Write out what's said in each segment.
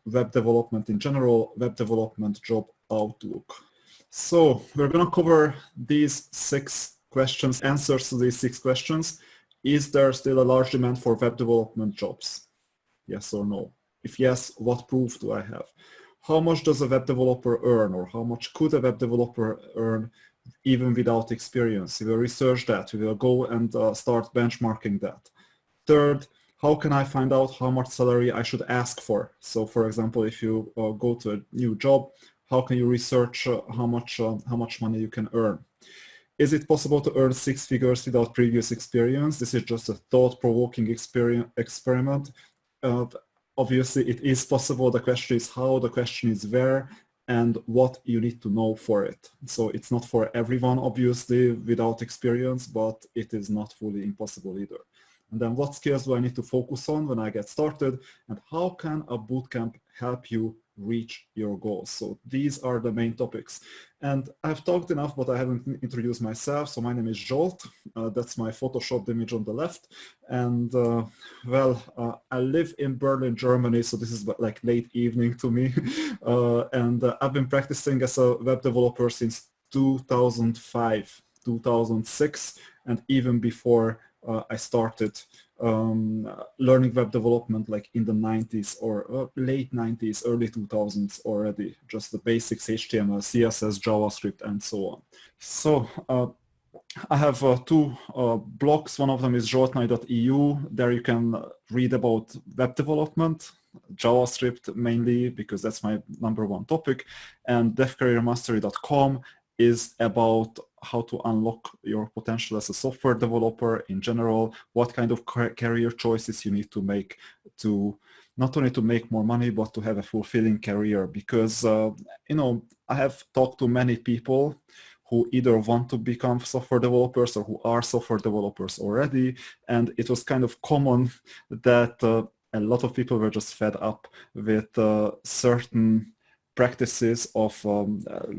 web development in general, web development job outlook. So we're going to cover these 6 questions, answers to these 6 questions. Is there still a large demand for web development jobs? Yes or no? If yes, what proof do I have? How much does a web developer earn, or how much could a web developer earn even without experience? We will research that. We will go and start benchmarking that. Third, how can I find out how much salary I should ask for? So for example, if you go to a new job, how can you research how much money you can earn? Is it possible to earn 6 figures without previous experience? This is just a thought-provoking experiment. Obviously, it is possible. The question is how, the question is where, and what you need to know for it. So it's not for everyone, obviously, without experience, but it is not fully impossible either. And then what skills do I need to focus on when I get started, and how can a bootcamp help you reach your goals? So these are the main topics. And I've talked enough, but I haven't introduced myself. So my name is Zsolt. That's my photoshopped image on the left. And I live in Berlin, Germany. So this is like late evening to me. And I've been practicing as a web developer since 2005, 2006, and even before I started learning web development like in the 90s or late 90s, early 2000s already, just the basics, HTML, CSS, JavaScript, and so on. So I have 2 blogs. One of them is zsoltnai.eu. There you can read about web development, JavaScript mainly, because that's my #1 topic, and devcareermastery.com is about how to unlock your potential as a software developer in general, what kind of career choices you need to make to not only to make more money, but to have a fulfilling career. Because, you know, I have talked to many people who either want to become software developers or who are software developers already. And it was kind of common that a lot of people were just fed up with certain practices of,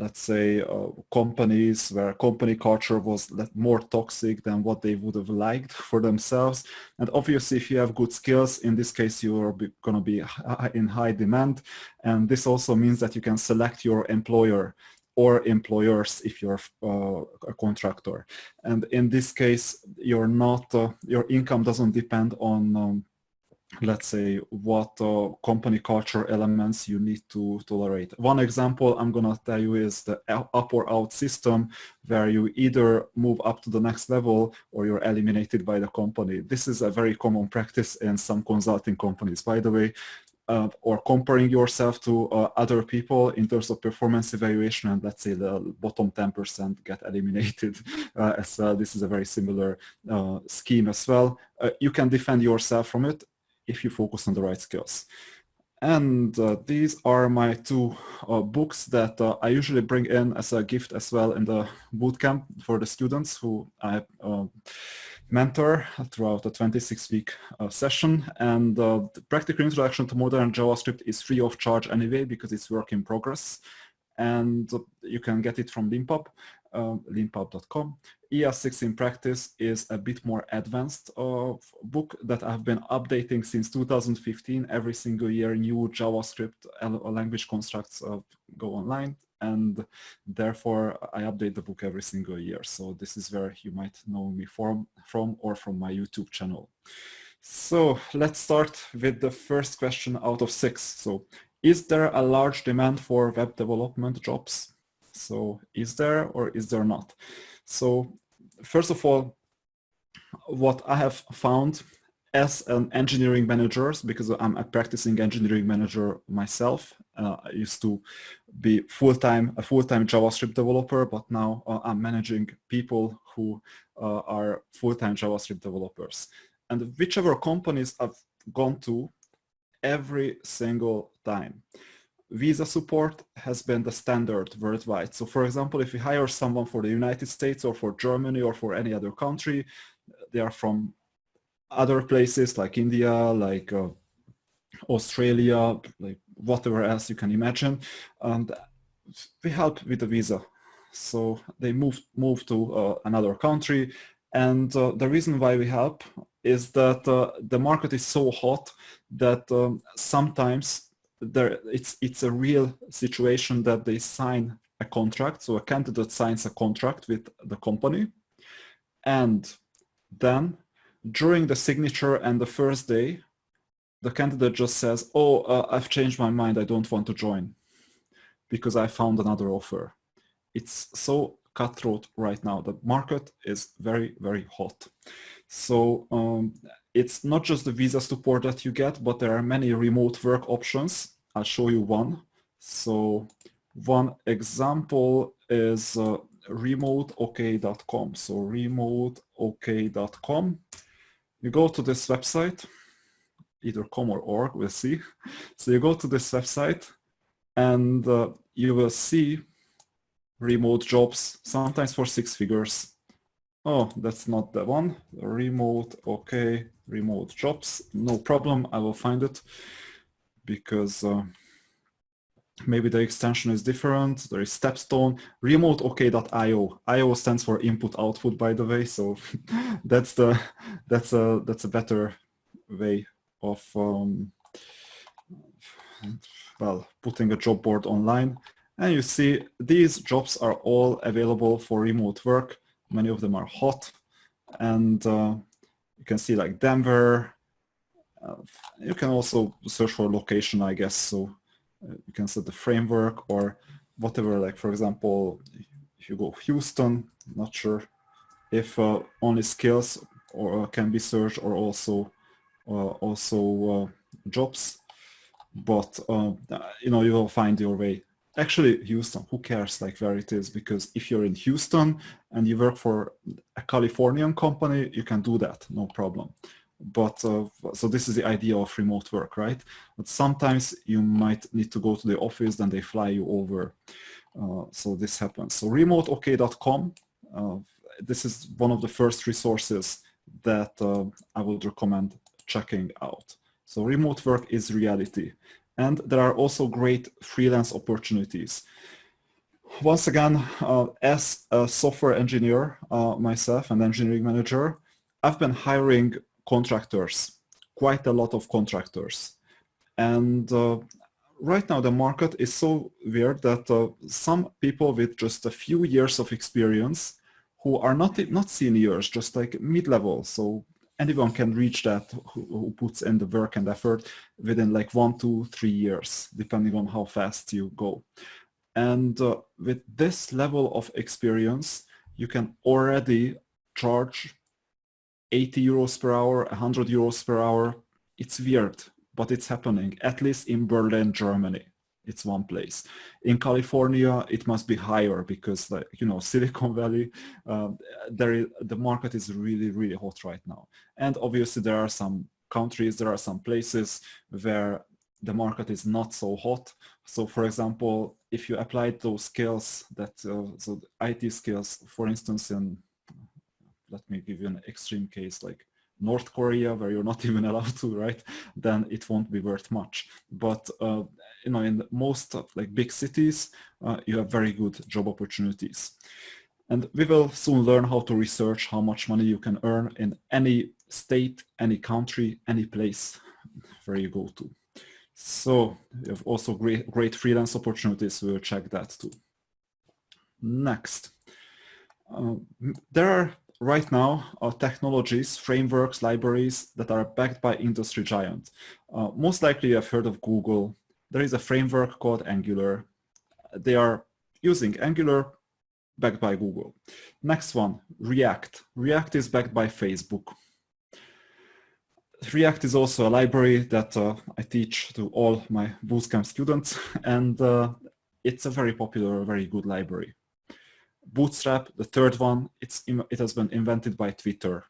let's say, companies where company culture was more toxic than what they would have liked for themselves. And obviously, if you have good skills, in this case, you are going to be in high demand. And this also means that you can select your employer or employers if you're a contractor. And in this case, you're not, your income doesn't depend on let's say, what company culture elements you need to tolerate. One example I'm going to tell you is the up or out system, where you either move up to the next level or you're eliminated by the company. This is a very common practice in some consulting companies, by the way, or comparing yourself to other people in terms of performance evaluation, and let's say the bottom 10% get eliminated. This is a very similar scheme as well. You can defend yourself from it if you focus on the right skills. And these are my 2 books that I usually bring in as a gift as well in the bootcamp for the students who I mentor throughout a 26-week session. And the Practical Introduction to Modern JavaScript is free of charge anyway, because it's work in progress. And you can get it from Limpub, limpub.com. ES6 in Practice is a bit more advanced book that I've been updating since 2015. Every single year, new JavaScript language constructs go online, and therefore I update the book every single year. So this is where you might know me from or from my YouTube channel. So let's start with the first question out of 6. So, is there a large demand for web development jobs? So is there or is there not? So first of all, what I have found as an engineering manager, because I'm a practicing engineering manager myself, I used to be a full-time JavaScript developer, but now I'm managing people who are full-time JavaScript developers. And whichever companies I've gone to, every single time, visa support has been the standard worldwide. So for example, if you hire someone for the United States or for Germany or for any other country, they are from other places like India, like Australia, like whatever else you can imagine, and we help with the visa. So they move to another country, and the reason why we help is that the market is so hot that sometimes it's a real situation that they sign a contract. So a candidate signs a contract with the company, and then during the signature and the first day, the candidate just says, oh, I've changed my mind, I don't want to join because I found another offer. It's so cutthroat right now. The market is very, very hot. So it's not just the visa support that you get, but there are many remote work options. I'll show you one. So one example is remoteok.com. So remoteok.com. You go to this website, either com or org, we'll see. So you go to this website and you will see remote jobs, sometimes for 6 figures. Oh, that's not the one. Remote, okay, remote jobs. No problem, I will find it because maybe the extension is different. There is Stepstone, remoteok.io. IO stands for input output, by the way. So that's a better way of well, putting a job board online. And you see these jobs are all available for remote work. Many of them are hot, and you can see like Denver. You can also search for location, I guess. So you can set the framework or whatever. Like for example, if you go Houston, not sure if only skills or can be searched or also jobs. But you know, you will find your way. Actually, Houston, who cares like where it is? Because if you're in Houston and you work for a Californian company, you can do that, no problem. But so this is the idea of remote work, right? But sometimes you might need to go to the office, then they fly you over. So this happens. So remoteok.com, this is one of the first resources that I would recommend checking out. So remote work is reality. And there are also great freelance opportunities. Once again, as a software engineer myself, an engineering manager, I've been hiring contractors, quite a lot of contractors. And right now the market is so weird that some people with just a few years of experience who are not seniors, just like mid-level, so anyone can reach that who puts in the work and effort within like 1 to 3 years, depending on how fast you go. And with this level of experience, you can already charge 80 euros per hour, 100 euros per hour. It's weird, but it's happening, at least in Berlin, Germany. It's one place. In California, it must be higher because, like, you know, Silicon Valley, the market is really, really hot right now. And obviously there are some countries, there are some places where the market is not so hot. So for example, if you applied those skills that, so IT skills, for instance, in, let me give you an extreme case, like North Korea, where you're not even allowed to, right? Then it won't be worth much. But you know, in most like big cities, you have very good job opportunities. And we will soon learn how to research how much money you can earn in any state, any country, any place where you go to. So you have also great freelance opportunities. We'll check that too. Next, there are right now technologies, frameworks, libraries that are backed by industry giants. Most likely you have heard of Google. There is a framework called Angular. They are using Angular backed by Google. Next one, React. React is backed by Facebook. React is also a library that I teach to all my Bootcamp students, and it's a very popular, very good library. Bootstrap, the third one, it has been invented by Twitter.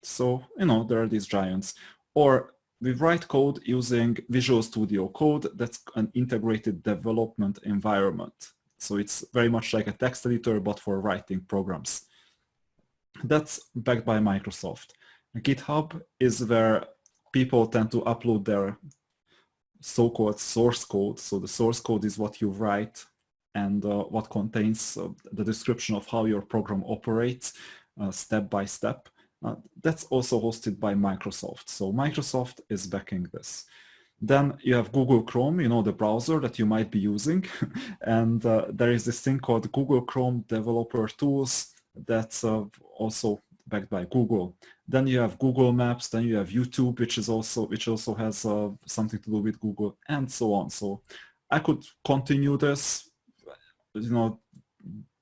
So, you know, there are these giants. Or we write code using Visual Studio Code. That's an integrated development environment. So it's very much like a text editor, but for writing programs. That's backed by Microsoft. GitHub is where people tend to upload their so-called source code. So the source code is what you write and what contains the description of how your program operates step by step. That's also hosted by Microsoft. So Microsoft is backing this. Then you have Google Chrome, you know, the browser that you might be using. And there is this thing called Google Chrome Developer Tools that's also backed by Google. Then you have Google Maps, then you have YouTube, which also has something to do with Google, and so on. So I could continue this. You know,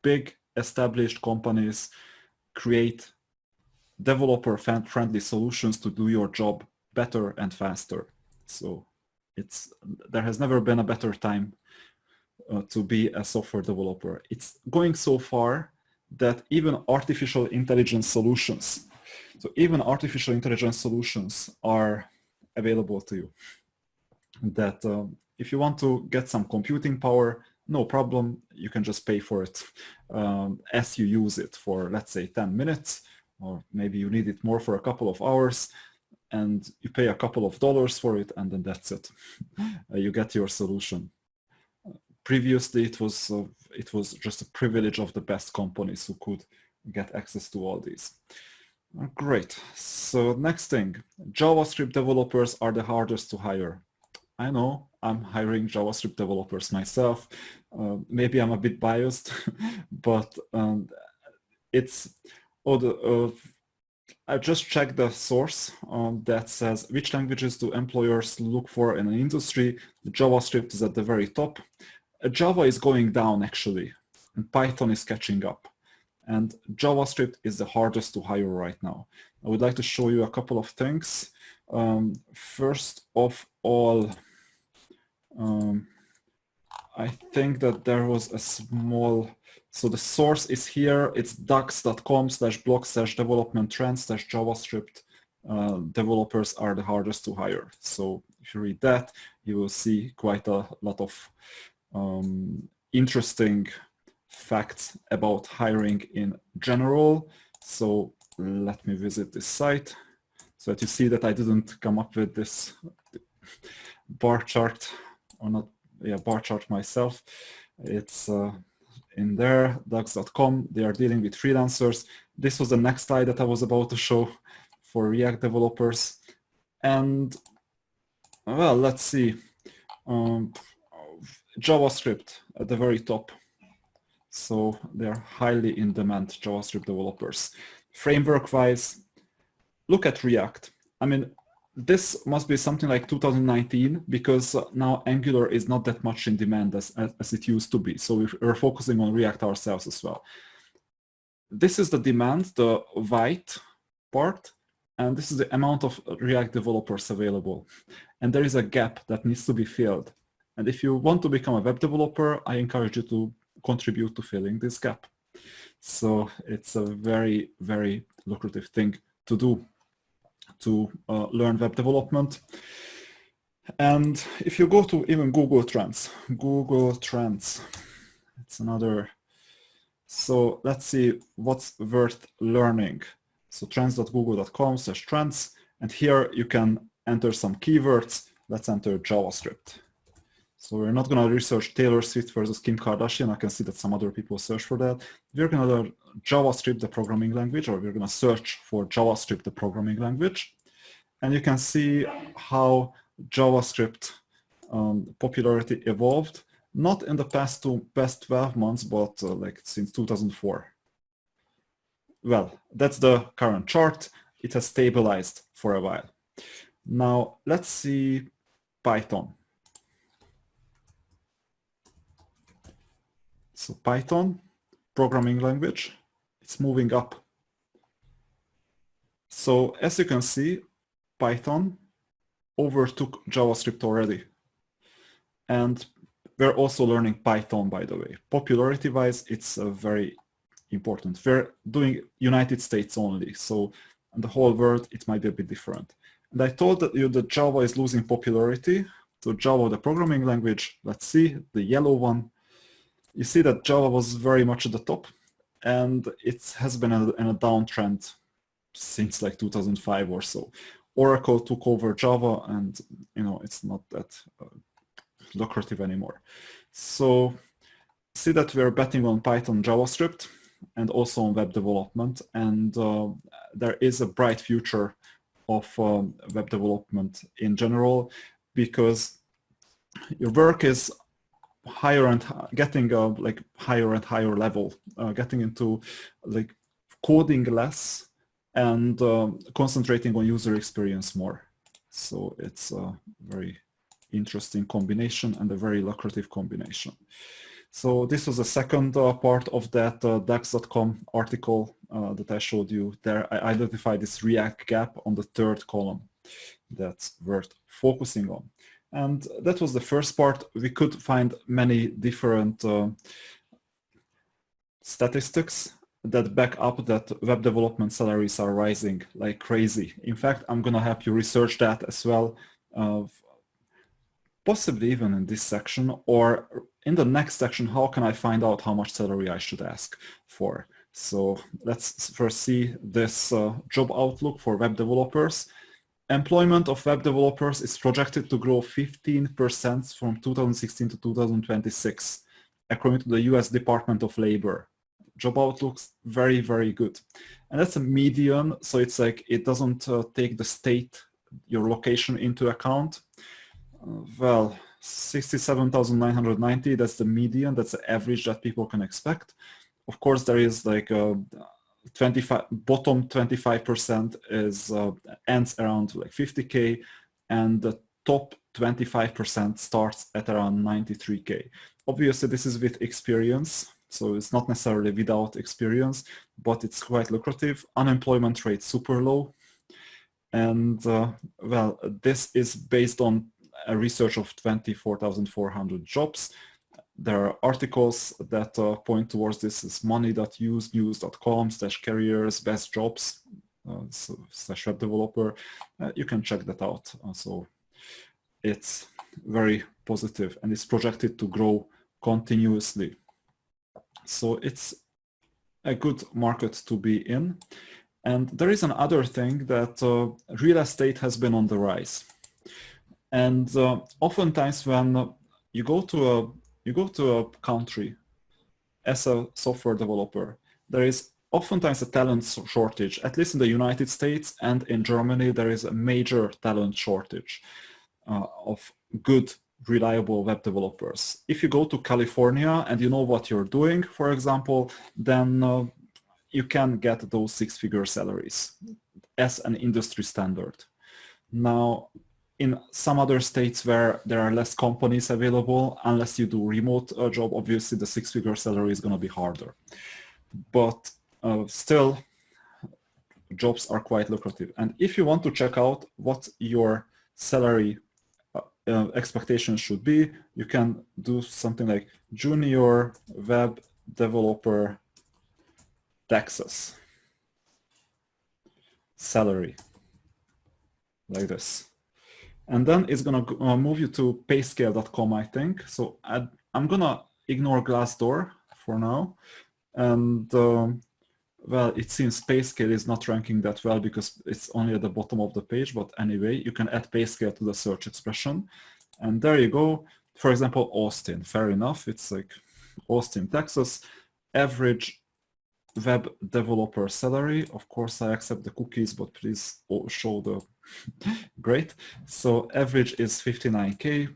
big established companies create developer-friendly solutions to do your job better and faster. So there has never been a better time to be a software developer. It's going so far that even artificial intelligence solutions, are available to you. That if you want to get some computing power, no problem, you can just pay for it as you use it for, let's say, 10 minutes, or maybe you need it more for a couple of hours, and you pay a couple of dollars for it, and then that's it. You get your solution. Previously, it was just a privilege of the best companies who could get access to all these. Great. So next thing, JavaScript developers are the hardest to hire. I know, I'm hiring JavaScript developers myself. Maybe I'm a bit biased, but I just checked the source that says which languages do employers look for in an industry. JavaScript is at the very top. Java is going down actually, and Python is catching up. And JavaScript is the hardest to hire right now. I would like to show you a couple of things. First of all, I think that there was a small, so the source is here, it's dux.com/blog/development-trends/JavaScript. Developers are the hardest to hire. So if you read that, you will see quite a lot of interesting facts about hiring in general. So let me visit this site so that you see that I didn't come up with this bar chart, or not, yeah, bar chart myself. It's in there, dux.com. They are dealing with freelancers. This was the next slide that I was about to show for React developers. And well, let's see. JavaScript at the very top. So they are highly in demand, JavaScript developers. Framework-wise, look at React. I mean, this must be something like 2019, because now Angular is not that much in demand as it used to be. So we're focusing on React ourselves as well. This is the demand, the white part, and this is the amount of React developers available. And there is a gap that needs to be filled. And if you want to become a web developer, I encourage you to contribute to filling this gap. So it's a very, very lucrative thing to do, to learn web development. And if you go to even Google Trends, it's another. So let's see what's worth learning. So trends.google.com/trends, and here you can enter some keywords. Let's enter JavaScript. So we're not going to research Taylor Swift versus Kim Kardashian. I can see that some other people search for that. We're going to learn JavaScript, the programming language, or we're going to search for JavaScript, the programming language. And you can see how JavaScript popularity evolved, not in the past 12 months, but like since 2004. Well, that's the current chart. It has stabilized for a while. Now, let's see Python. So Python, programming language, it's moving up. So as you can see, Python overtook JavaScript already. And we're also learning Python, by the way. Popularity-wise, it's very important. We're doing United States only, so in the whole world, it might be a bit different. And I told you that Java is losing popularity. So Java, the programming language, let's see, the yellow one. You see that Java was very much at the top, and it has been in a downtrend since like 2005 or so. Oracle took over Java, and it's not that lucrative anymore. So see that we're betting on Python, JavaScript, and also on web development, and there is a bright future of web development in general. because your work is higher and getting like higher and higher level, getting into like coding less and concentrating on user experience more. So it's a very interesting combination and a very lucrative combination. So this was the second part of that Dax.com article that I showed you there. I identified this React gap on the third column that's worth focusing on. And that was the first part. We could find many different statistics that back up that web development salaries are rising like crazy. In fact, I'm going to help you research that as well, possibly even in this section, or in the next section, how can I find out how much salary I should ask for? So let's first see this job outlook for web developers. Employment of web developers is projected to grow 15% from 2016 to 2026, according to the US Department of Labor. Job outlooks very, very good. And that's a median, so it's like it doesn't take the state, your location into account. Well, 67,990, that's the median, that's the average that people can expect. Of course, there is like a bottom 25% is ends around like 50K, and the top 25% starts at around 93K. Obviously, this is with experience, so it's not necessarily without experience, but it's quite lucrative. Unemployment rate super low, and well, this is based on a research of 24,400 jobs. There are articles that point towards this. Is money.use, news.com/careers, best jobs, / web developer. You can check that out. So it's very positive and it's projected to grow continuously. So it's a good market to be in. And there is another thing that real estate has been on the rise. And oftentimes when you go to a country as a software developer, there is oftentimes a talent shortage. At least in the United States and in Germany, there is a major talent shortage of good, reliable web developers. If you go to California and you know what you're doing, for example, then you can get those six-figure salaries as an industry standard. Now, in some other states where there are less companies available, unless you do remote job, obviously the six-figure salary is going to be harder. But still, jobs are quite lucrative. And if you want to check out what your salary expectations should be, you can do something like junior web developer Texas salary, like this. And then it's going to move you to payscale.com, I think. So I'm going to ignore Glassdoor for now. And well, it seems Payscale is not ranking that well because it's only at the bottom of the page. But anyway, you can add Payscale to the search expression. And there you go. For example, Austin, fair enough. It's like Austin, Texas, average web developer salary. Of course, I accept the cookies, but please show the great. So average is 59K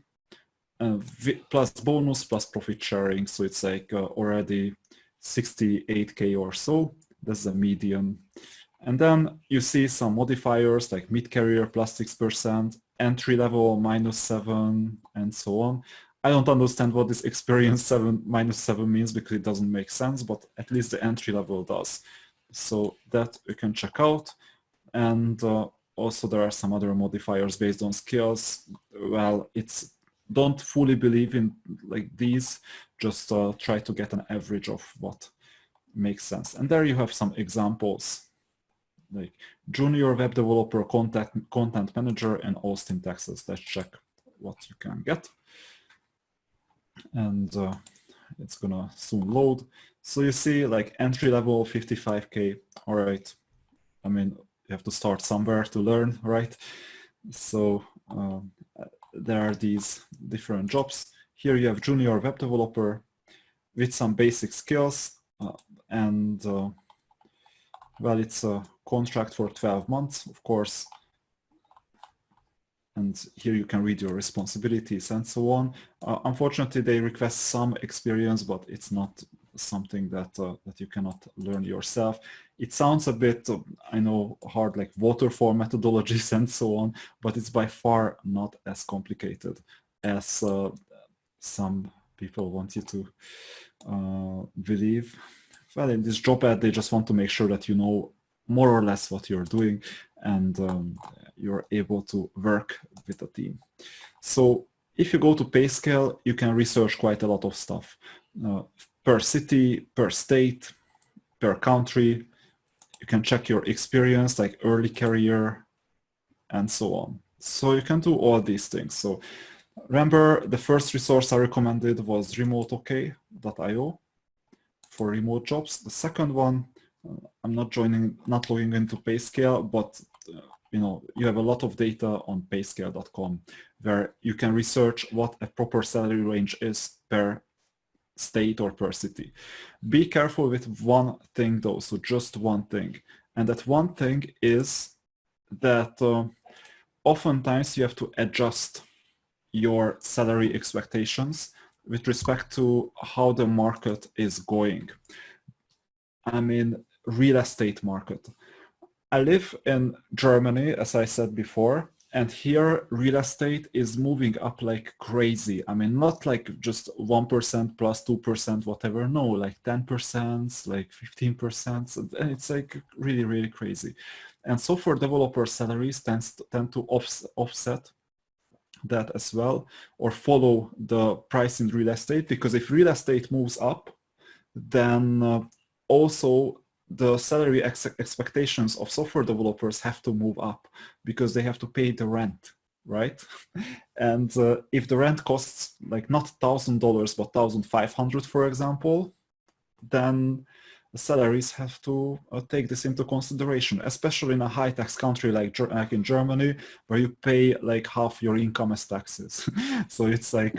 plus bonus plus profit sharing. So it's like already 68K or so. That's the median. And then you see some modifiers like mid-career plus 6%, entry level -7, and so on. I don't understand what this experience 7 -7 means because it doesn't make sense, but at least the entry level does. So that you can check out. And also there are some other modifiers based on skills. Well, don't fully believe in like these, just try to get an average of what makes sense. And there you have some examples, like junior web developer, content manager in Austin, Texas. Let's check what you can get. And it's gonna soon load. So you see like entry level 55K. All right. I mean, you have to start somewhere to learn, right? So there are these different jobs. Here you have junior web developer with some basic skills, and well, it's a contract for 12 months. Of course, and here you can read your responsibilities and so on. Unfortunately, they request some experience, but it's not something that that you cannot learn yourself. It sounds a bit, I know, hard, like waterfall methodologies and so on, but it's by far not as complicated as some people want you to believe. Well, in this job ad, they just want to make sure that you know more or less what you're doing, and you're able to work with a team. So if you go to PayScale, you can research quite a lot of stuff. Per city, per state, per country. You can check your experience, like early career, and so on. So you can do all these things. So remember, the first resource I recommended was remoteok.io for remote jobs. The second one, I'm not logging into PayScale, but you know, you have a lot of data on payscale.com where you can research what a proper salary range is per state or per city. Be careful with one thing though, so just one thing. And that one thing is that oftentimes you have to adjust your salary expectations with respect to how the market is going. I mean, real estate market. I live in Germany, as I said before, and here real estate is moving up like crazy. I mean, not like just 1% plus 2%, whatever. No, like 10%, like 15%. And it's like really, really crazy. And software developer salaries tend to offset that as well, or follow the price in real estate, because if real estate moves up, then also the salary expectations of software developers have to move up because they have to pay the rent, right? And if the rent costs like not $1,000 but $1,500, for example, then the salaries have to take this into consideration, especially in a high-tax country like in Germany, where you pay like half your income as taxes. So it's like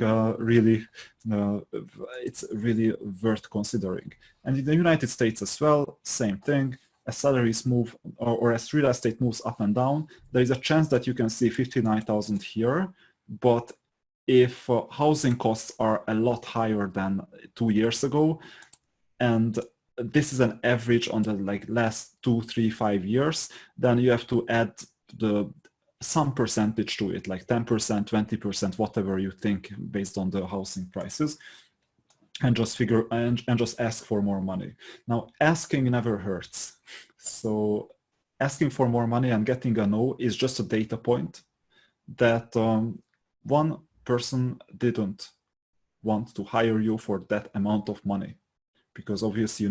it's really worth considering. And in the United States as well, same thing. As salaries move, or as real estate moves up and down, there is a chance that you can see 59,000 here, but if housing costs are a lot higher than 2 years ago, and this is an average on the like last 2, 3, 5 years, then you have to add some percentage to it, like 10%, 20%, whatever you think based on the housing prices, and just figure and just ask for more money. Now, asking never hurts. So asking for more money and getting a no is just a data point that one person didn't want to hire you for that amount of money, because obviously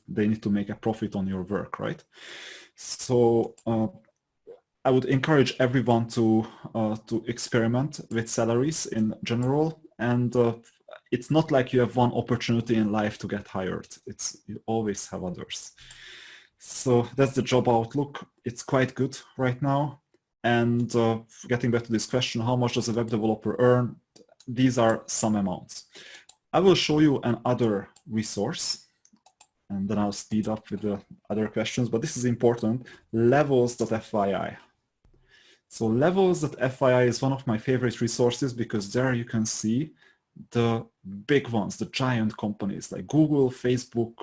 they need to make a profit on your work, right? So I would encourage everyone to experiment with salaries in general, and it's not like you have one opportunity in life to get hired. You always have others. So that's the job outlook. It's quite good right now. And getting back to this question, how much does a web developer earn? These are some amounts. I will show you another resource, and then I'll speed up with the other questions, but this is important, levels.fyi. So levels.fyi is one of my favorite resources because there you can see the big ones, the giant companies like Google, Facebook,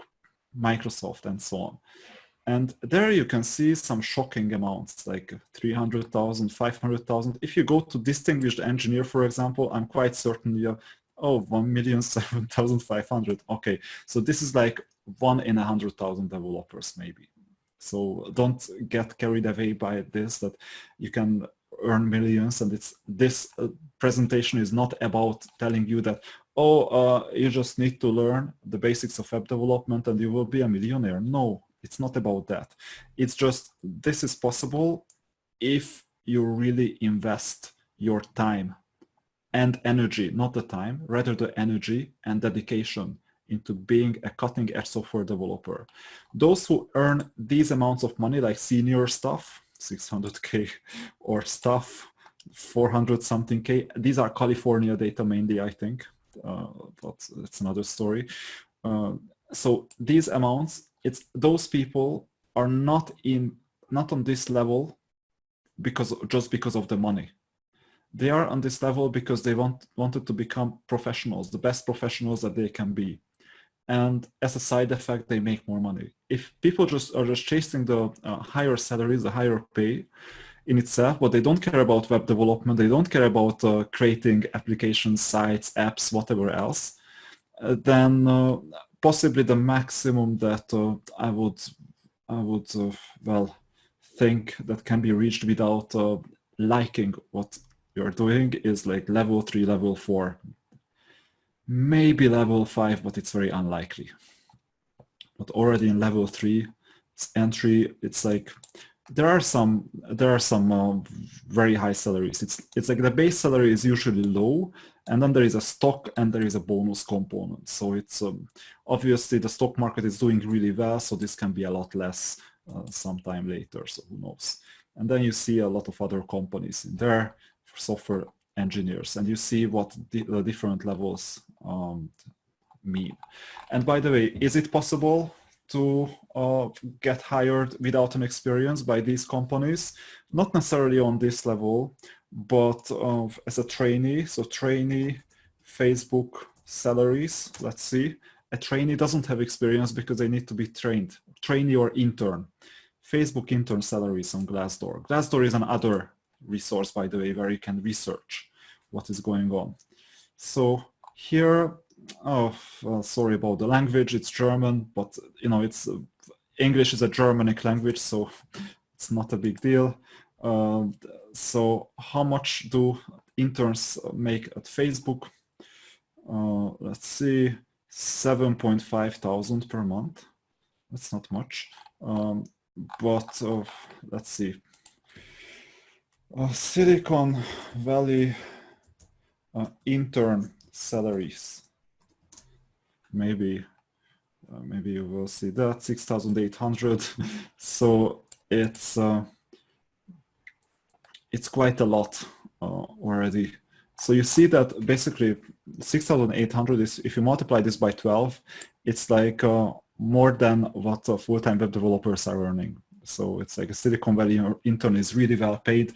Microsoft, and so on. And there you can see some shocking amounts like 300,000, 500,000. If you go to distinguished engineer, for example, I'm quite certain you have, 1,007,500. Okay, so this is like 1 in 100,000 developers maybe. So don't get carried away by this, that you can earn millions, and this presentation is not about telling you that, you just need to learn the basics of web development and you will be a millionaire. No, it's not about that. It's just, this is possible if you really invest your time and energy, not the time, rather the energy and dedication into being a cutting-edge software developer. Those who earn these amounts of money, like senior stuff, 600K, or stuff, 400 something K, these are California data mainly, I think, but that's another story. So these amounts, those people are not on this level just because of the money. They are on this level because they wanted to become professionals, the best professionals that they can be. And as a side effect, they make more money. If people are just chasing the higher salaries, the higher pay in itself, but they don't care about web development, they don't care about creating applications, sites, apps, whatever else, then possibly the maximum that I would well, think that can be reached without liking what you're doing is like level 3, level 4, maybe level 5, but it's very unlikely. But already in level 3 entry, it's like there are some very high salaries. It's like the base salary is usually low, and then there is a stock and there is a bonus component. So it's obviously the stock market is doing really well, so this can be a lot less sometime later, so who knows. And then you see a lot of other companies in there for software engineers, and you see what the different levels mean. And by the way, is it possible to get hired without an experience by these companies? Not necessarily on this level, but as a trainee. So trainee, Facebook salaries, let's see. A trainee doesn't have experience because they need to be trained. Trainee or intern. Facebook intern salaries on Glassdoor. Glassdoor is another resource, by the way, where you can research what is going on. So here, oh, well, sorry about the language, it's German, but you know, it's English is a Germanic language, so it's not a big deal. So how much do interns make at Facebook? Let's see, 7.5 thousand per month. That's not much, but let's see. Silicon Valley intern salaries. Maybe you will see that 6,800. So it's quite a lot already. So you see that basically 6,800 is, if you multiply this by 12, it's like more than what full-time web developers are earning. So it's like a Silicon Valley intern is really well paid,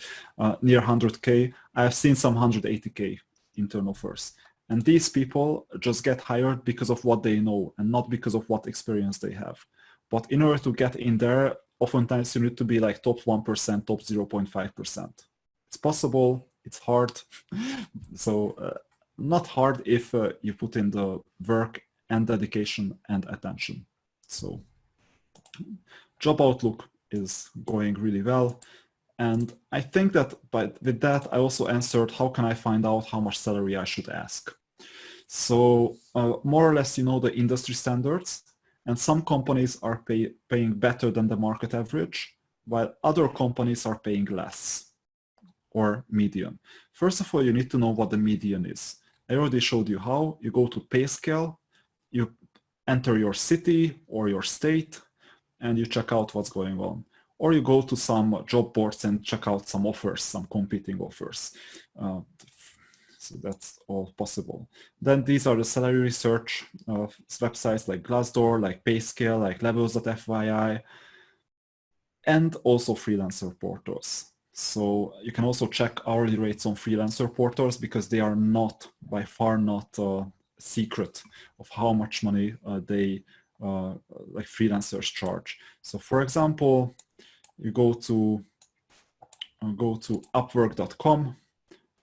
near 100K. I've seen some 180K intern offers. And these people just get hired because of what they know and not because of what experience they have. But in order to get in there, oftentimes you need to be like top 1%, top 0.5%. It's possible, it's hard. So not hard if you put in the work and dedication and attention. So job outlook is going really well. And I think that with that, I also answered how can I find out how much salary I should ask. So more or less, you know, the industry standards, and some companies are paying better than the market average, while other companies are paying less or median. First of all, you need to know what the median is. I already showed you how. You go to pay scale, you enter your city or your state, and you check out what's going on. Or you go to some job boards and check out some offers, some competing offers. So that's all possible. Then these are the salary research websites like Glassdoor, like Payscale, like levels.fyi, and also freelancer portals. So you can also check hourly rates on freelancer portals because they are not, by far not secret of how much money they like freelancers charge. So for example, you go to upwork.com.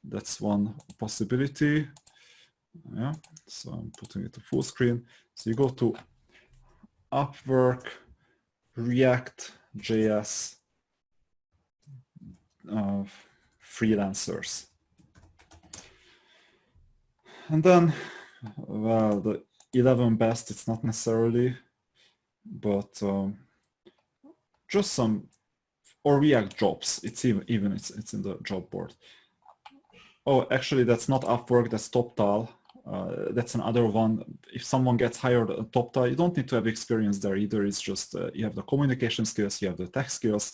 That's one possibility. Yeah, so I'm putting it to full screen. So you go to Upwork React.js freelancers. And then, well, the 11 best, it's not necessarily, but just some, or React jobs. It's even it's in the job board. Oh, actually, that's not Upwork, that's TopTal. That's another one. If someone gets hired at TopTal, you don't need to have experience there either. It's just you have the communication skills, you have the tech skills,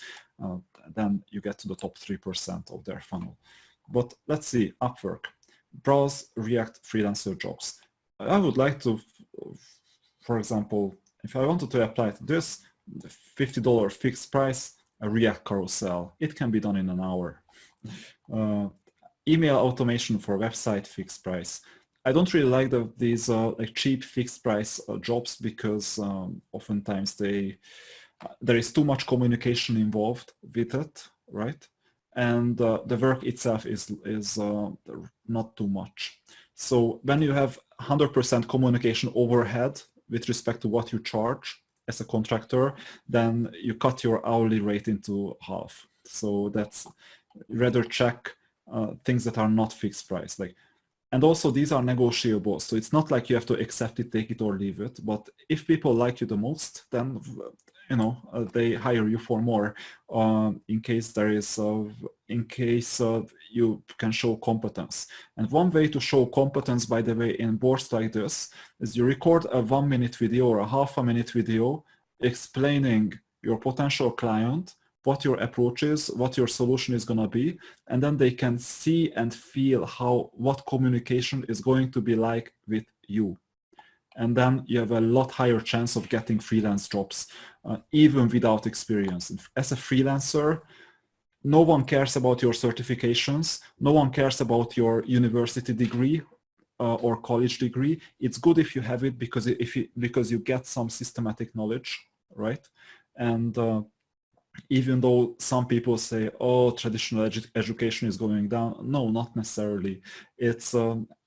then you get to the top 3% of their funnel. But let's see, Upwork. Browse React freelancer jobs. I would like to, for example, if I wanted to apply to this, the $50 fixed price, a React carousel. It can be done in an hour. email automation for website, fixed price. I don't really like these like cheap fixed price jobs because oftentimes there is too much communication involved with it, right? And the work itself is not too much. So when you have 100% communication overhead with respect to what you charge as a contractor, then you cut your hourly rate into half. So that's rather check things that are not fixed price. And also these are negotiable. So it's not like you have to accept it, take it or leave it. But if people like you the most, then they hire you for more in case you can show competence. And one way to show competence, by the way, in boards like this is you record a 1-minute video or a half-a-minute video explaining your potential client, what your approach is, what your solution is going to be, and then they can see and feel what communication is going to be like with you. And then you have a lot higher chance of getting freelance jobs, even without experience. As a freelancer, no one cares about your certifications. No one cares about your university degree or college degree. It's good if you have it because you get some systematic knowledge, right? And even though some people say, oh, traditional education is going down. No, not necessarily. It's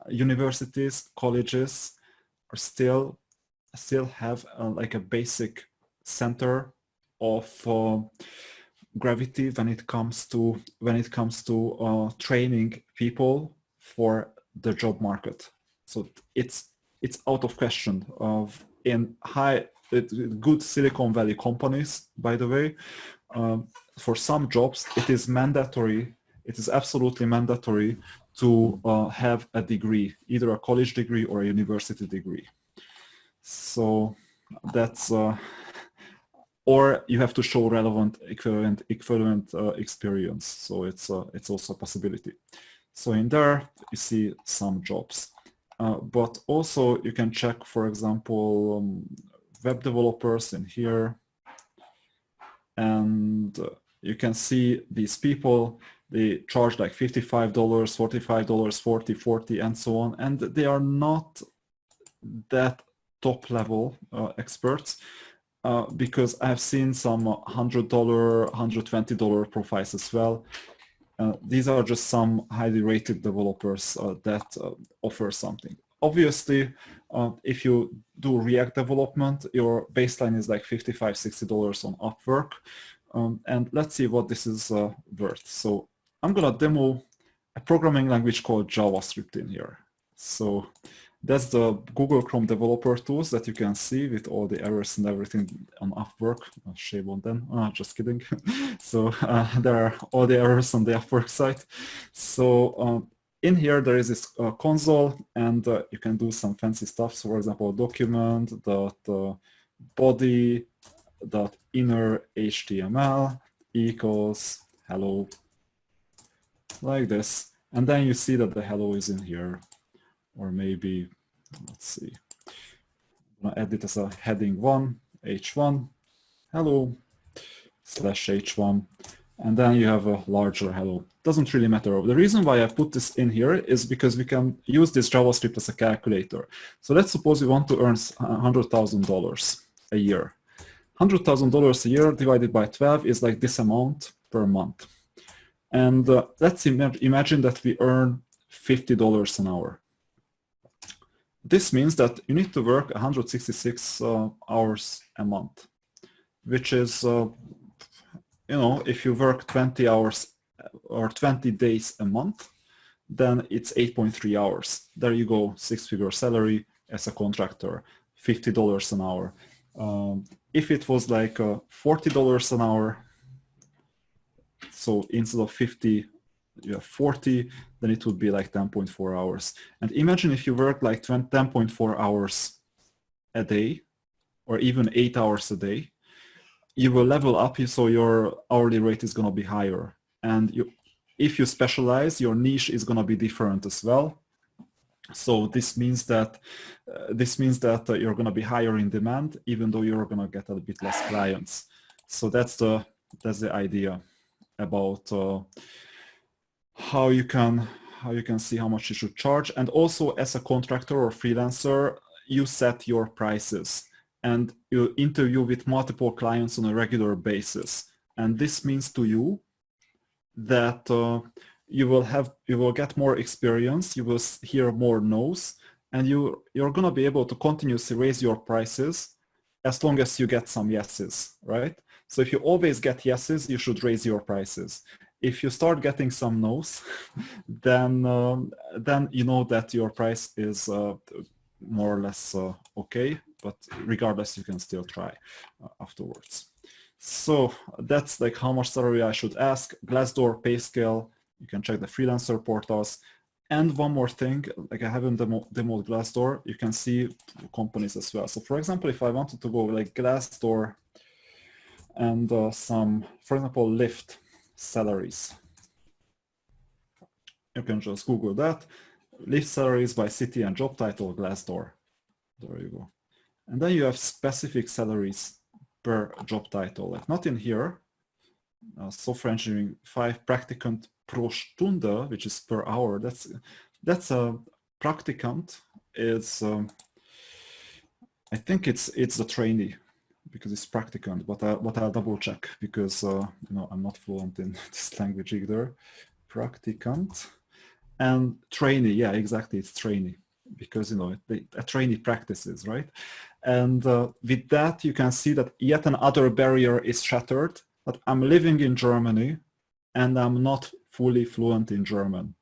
universities, colleges are still have like a basic center of gravity when it comes to training people for the job market. So it's out of question in good Silicon Valley companies, by the way. For some jobs, it is mandatory. It is absolutely mandatory to have a degree, either a college degree or a university degree. So that's, or you have to show relevant equivalent experience. So it's also a possibility. So in there, you see some jobs. But also you can check, for example, web developers in here. And you can see these people, they charge like $55, $45, $40, $40, and so on. And they are not that top level experts because I've seen some $100, $120 profiles as well. These are just some highly rated developers that offer something. Obviously, if you do React development, your baseline is like $55, $60 on Upwork. And let's see what this is worth. So I'm going to demo a programming language called JavaScript in here. So that's the Google Chrome developer tools that you can see with all the errors and everything on Upwork. Shame on them. Just kidding. So there are all the errors on the Upwork site. So in here, there is this console, and you can do some fancy stuff. So for example, document.body.inner HTML equals hello, like this. And then you see that the hello is in here. Or maybe, let's see, I'm gonna add it as a heading 1, h1, hello, /h1, and then you have a larger hello. Doesn't really matter. The reason why I put this in here is because we can use this JavaScript as a calculator. So let's suppose we want to earn $100,000 a year. $100,000 a year divided by 12 is like this amount per month. And let's imagine that we earn $50 an hour. This means that you need to work 166 hours a month, which is, if you work 20 hours or 20 days a month, then it's 8.3 hours. There you go, 6-figure salary as a contractor, $50 an hour. If it was like $40 an hour, so instead of 50, you have 40, then it would be like 10.4 hours. And imagine if you work like 10.4 hours a day, or even 8 hours a day, you will level up, so your hourly rate is going to be higher. And if you specialize, your niche is going to be different as well. So this means that you're going to be higher in demand, even though you're going to get a bit less clients. So that's the idea about how you can how you can see how much you should charge. And also as a contractor or freelancer, you set your prices and you interview with multiple clients on a regular basis. And this means to you that you will get more experience, you will hear more no's, and you're going to be able to continuously raise your prices as long as you get some yeses, right? So if you always get yeses, you should raise your prices. If you start getting some no's, then you know that your price is more or less okay, but regardless, you can still try afterwards. So that's like how much salary I should ask. Glassdoor, PayScale, you can check the freelancer portals. And one more thing, like I haven't demoed Glassdoor, you can see companies as well. So for example, if I wanted to go like Glassdoor and some, for example, Lyft salaries, you can just Google that. Lyft salaries by city and job title, Glassdoor. There you go. And then you have specific salaries per job title, like not in here. Software engineering 5 Praktikant pro Stunde, which is per hour. That's a Praktikant is I think it's the trainee because it's Praktikant, but I'll double check because you know, I'm not fluent in this language either. Praktikant and trainee, yeah, exactly, it's trainee because you know a trainee practices, right? And with that, you can see that yet another barrier is shattered. But I'm living in Germany and I'm not fully fluent in German.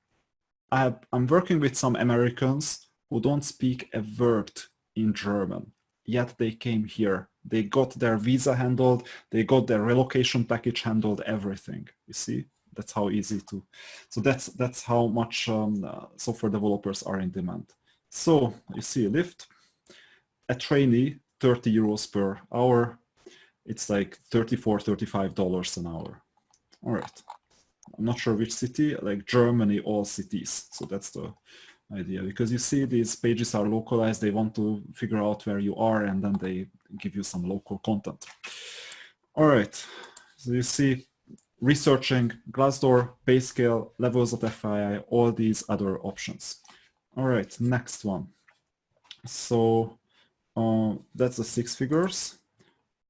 I'm working with some Americans who don't speak a word in German, yet they came here. They got their visa handled, they got their relocation package handled, everything. You see, that's how easy to, so that's how much software developers are in demand. So you see Lyft, a trainee, 30 euros per hour. It's like $34, $35 an hour. All right. I'm not sure which city, like Germany, all cities. So that's the idea, because you see these pages are localized. They want to figure out where you are, and then they give you some local content. All right. So you see researching Glassdoor, PayScale, levels of FII, all these other options. All right, next one. So that's the 6 figures.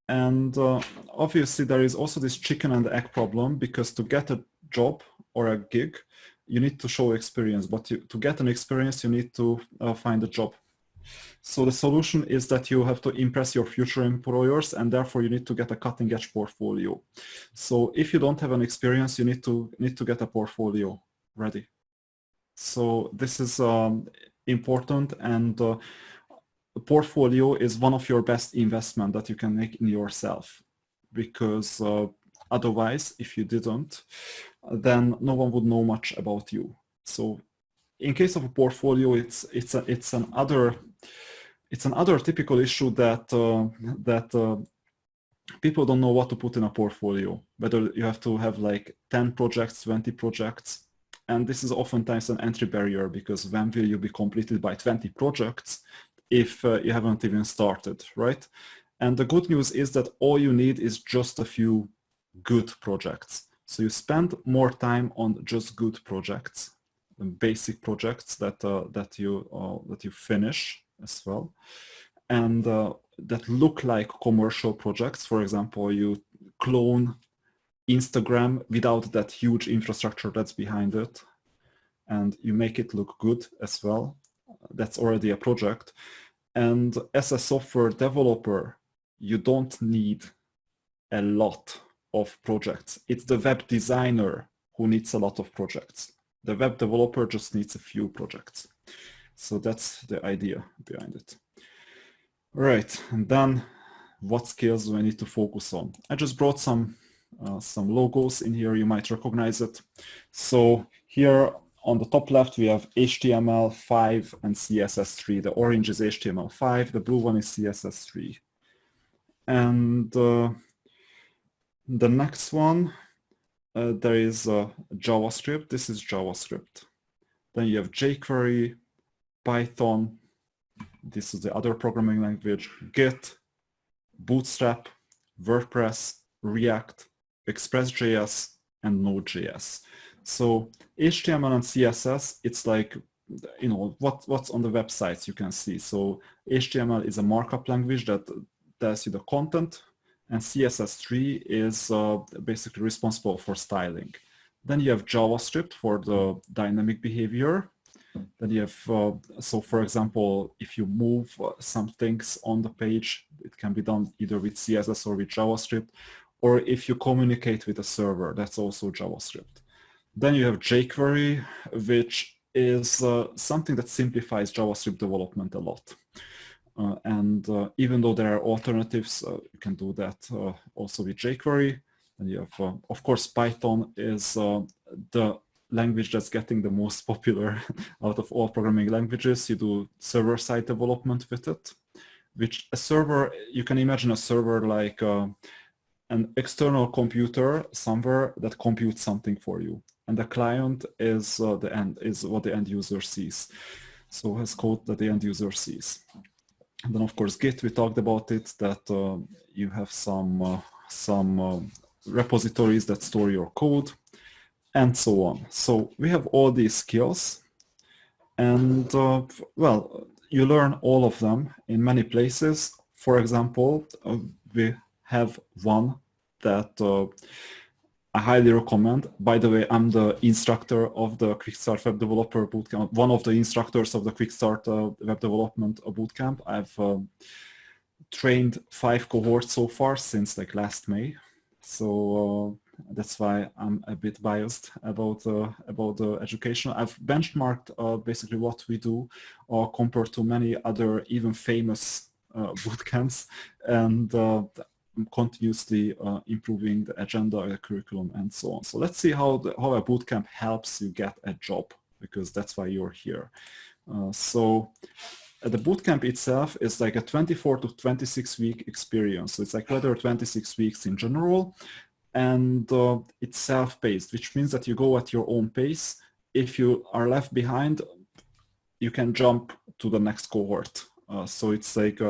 And obviously there is also this chicken and egg problem, because to get a job or a gig, you need to show experience, but to get an experience, you need to find a job. So the solution is that you have to impress your future employers, and therefore you need to get a cutting edge portfolio. So if you don't have an experience, you need to get a portfolio ready. So this is important, and the portfolio is one of your best investment that you can make in yourself, because otherwise, if you didn't, then no one would know much about you. So in case of a portfolio, it's another typical issue that people don't know what to put in a portfolio, whether you have to have like 10 projects, 20 projects. And this is oftentimes an entry barrier, because when will you be completed by 20 projects if you haven't even started, right? And the good news is that all you need is just a few good projects. So you spend more time on just good projects, basic projects that you finish as well, and that look like commercial projects. For example, you clone Instagram without that huge infrastructure that's behind it, and you make it look good as well. That's already a project. And as a software developer, you don't need a lot of projects. It's the web designer who needs a lot of projects. The web developer just needs a few projects. So that's the idea behind it. All right, and then what skills do I need to focus on? I just brought some logos in here. You might recognize it. So here on the top left, we have HTML5 and CSS3. The orange is HTML5, the blue one is CSS3. And the next one, there is JavaScript. This is JavaScript. Then you have jQuery, Python. This is the other programming language, Git, Bootstrap, WordPress, React, Express.js, and Node.js. So HTML and CSS, it's like, you know, what's on the websites you can see. So HTML is a markup language that tells you the content, and CSS3 is basically responsible for styling. Then you have JavaScript for the dynamic behavior. Then you have, so for example, if you move some things on the page, it can be done either with CSS or with JavaScript, or if you communicate with a server, that's also JavaScript. Then you have jQuery, which is something that simplifies JavaScript development a lot. And even though there are alternatives, you can do that also with jQuery. And you have, of course, Python is the language that's getting the most popular out of all programming languages. You do server-side development with it, which a server, you can imagine a server like an external computer somewhere that computes something for you. And the client is what the end user sees. So has code that the end user sees. And then of course Git, we talked about it, that you have some repositories that store your code, and so on. So we have all these skills, and well, you learn all of them in many places. For example, we have one that I highly recommend. By the way, I'm the instructor of the Quick Start Web Developer Bootcamp, one of the instructors of the Quick Start Web Development Bootcamp. I've trained 5 cohorts so far since like last May. So that's why I'm a bit biased about the education. I've benchmarked basically what we do compared to many other even famous bootcamps, and I'm continuously improving the agenda, the curriculum, and so on. So let's see how a bootcamp helps you get a job, because that's why you're here. So the bootcamp itself is like a 24 to 26 week experience. So it's like rather 26 weeks in general, and it's self-paced, which means that you go at your own pace. If you are left behind, you can jump to the next cohort. So it's like,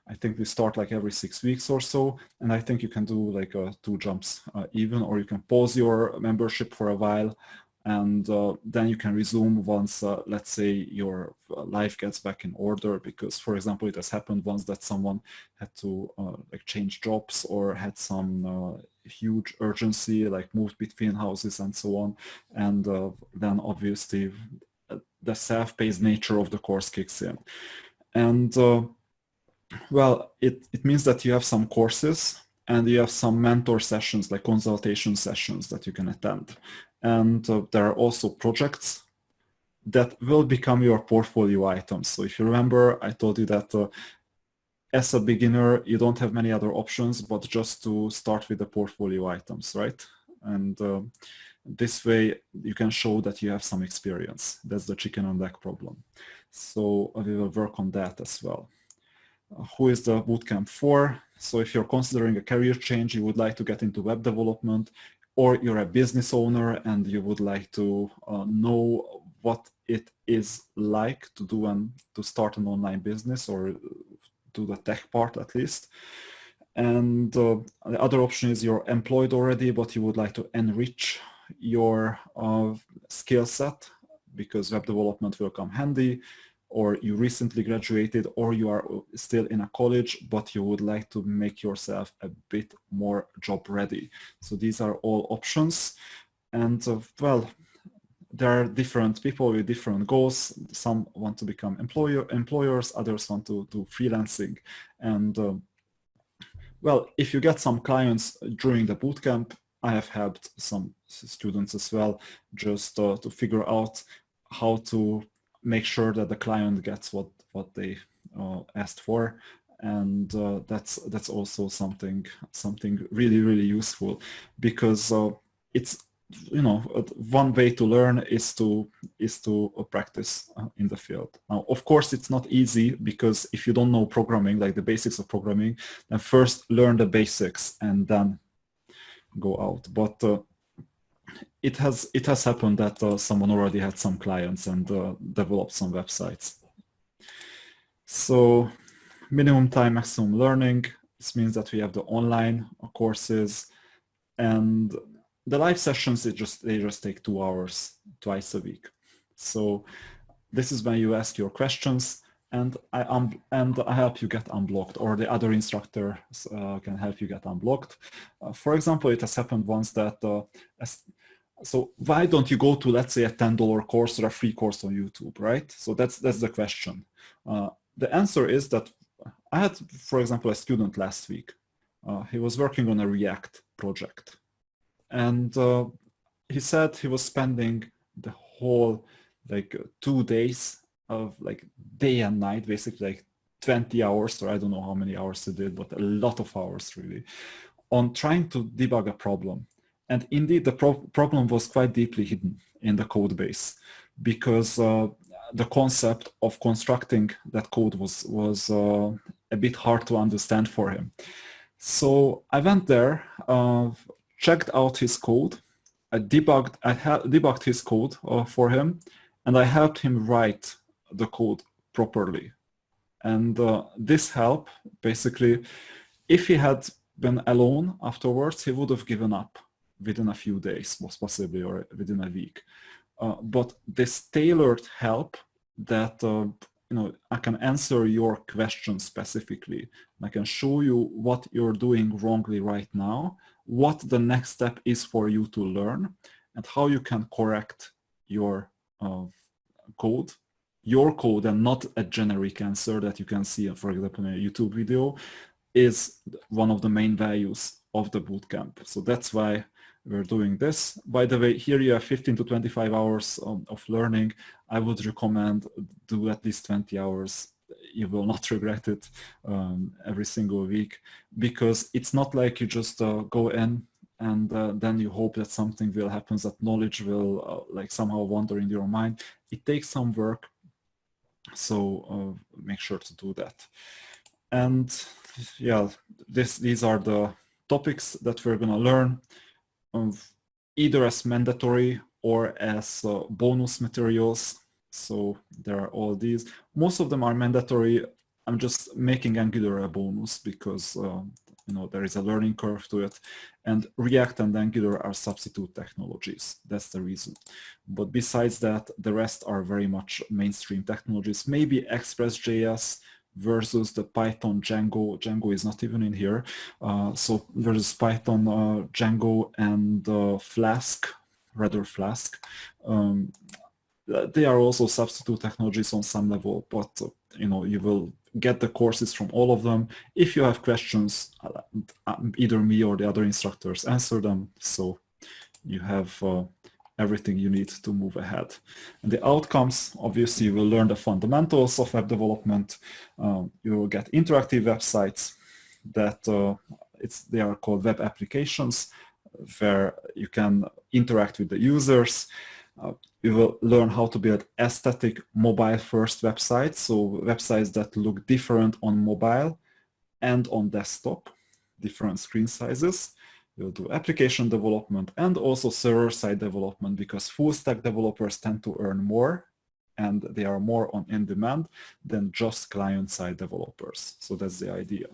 I think we start like every 6 weeks or so, and I think you can do like 2 jumps even, or you can pause your membership for a while, and then you can resume once, let's say, your life gets back in order. Because, for example, it has happened once that someone had to like change jobs, or had some huge urgency, like moved between houses and so on, and then obviously the self-paced nature of the course kicks in. And well, it means that you have some courses, and you have some mentor sessions, like consultation sessions, that you can attend. And there are also projects that will become your portfolio items. So if you remember, I told you that as a beginner, you don't have many other options but just to start with the portfolio items, right? And this way you can show that you have some experience. That's the chicken and egg problem. So we will work on that as well. Who is the bootcamp for? So if you're considering a career change, you would like to get into web development, or you're a business owner and you would like to know what it is like to do and to start an online business, or do the tech part at least. And the other option is you're employed already, but you would like to enrich your skill set, because web development will come handy, or you recently graduated, or you are still in a college, but you would like to make yourself a bit more job ready. So these are all options. And well, there are different people with different goals. Some want to become employers, others want to do freelancing. And well, if you get some clients during the bootcamp, I have helped some students as well, just to figure out how to make sure that the client gets what they asked for, and that's also something really useful, because it's, you know, one way to learn is to practice in the field. Now, of course, it's not easy, because if you don't know programming, like the basics of programming, then first learn the basics and then go out. But it has happened that someone already had some clients and developed some websites. So minimum time, maximum learning. This means that we have the online courses, and the live sessions, they just take 2 hours twice a week. So this is when you ask your questions, and I help you get unblocked, or the other instructor can help you get unblocked. For example, it has happened once that, so why don't you go to, let's say, a $10 course or a free course on YouTube, right? So that's the question. The answer is that I had, for example, a student last week. He was working on a React project. And he said he was spending the whole, like 2 days of like day and night, basically like 20 hours, or I don't know how many hours he did, but a lot of hours really, on trying to debug a problem. And indeed, the problem was quite deeply hidden in the code base, because the concept of constructing that code was a bit hard to understand for him. So I went there, checked out his code, I debugged his code for him, and I helped him write the code properly. And this help, basically, if he had been alone afterwards, he would have given up within a few days, most possibly, or within a week. But this tailored help that I can answer your question specifically. I can show you what you're doing wrongly right now, what the next step is for you to learn, and how you can correct your code, and not a generic answer that you can see, for example, in a YouTube video, is one of the main values of the bootcamp. So that's why we're doing this. By the way, here you have 15 to 25 hours of learning. I would recommend do at least 20 hours. You will not regret it every single week, because it's not like you just go in and then you hope that something will happen, that knowledge will like somehow wander in your mind. It takes some work, so make sure to do that. And yeah, these are the topics that we're gonna learn, either as mandatory or as bonus materials. So there are all these. Most of them are mandatory. I'm just making Angular a bonus because there is a learning curve to it, and React and Angular are substitute technologies. That's the reason. But besides that, the rest are very much mainstream technologies. Maybe Express.js versus the Python Django. Django is not even in here. So versus Python, Django, and Flask, rather Flask. They are also substitute technologies on some level, but you will get the courses from all of them. If you have questions, either me or the other instructors answer them, so you have everything you need to move ahead. And the outcomes, obviously, you will learn the fundamentals of web development. You will get interactive websites that they are called web applications, where you can interact with the users. You will learn how to build aesthetic mobile-first websites, so websites that look different on mobile and on desktop, different screen sizes. You'll do application development and also server-side development, because full-stack developers tend to earn more and they are more in demand than just client-side developers. So that's the idea.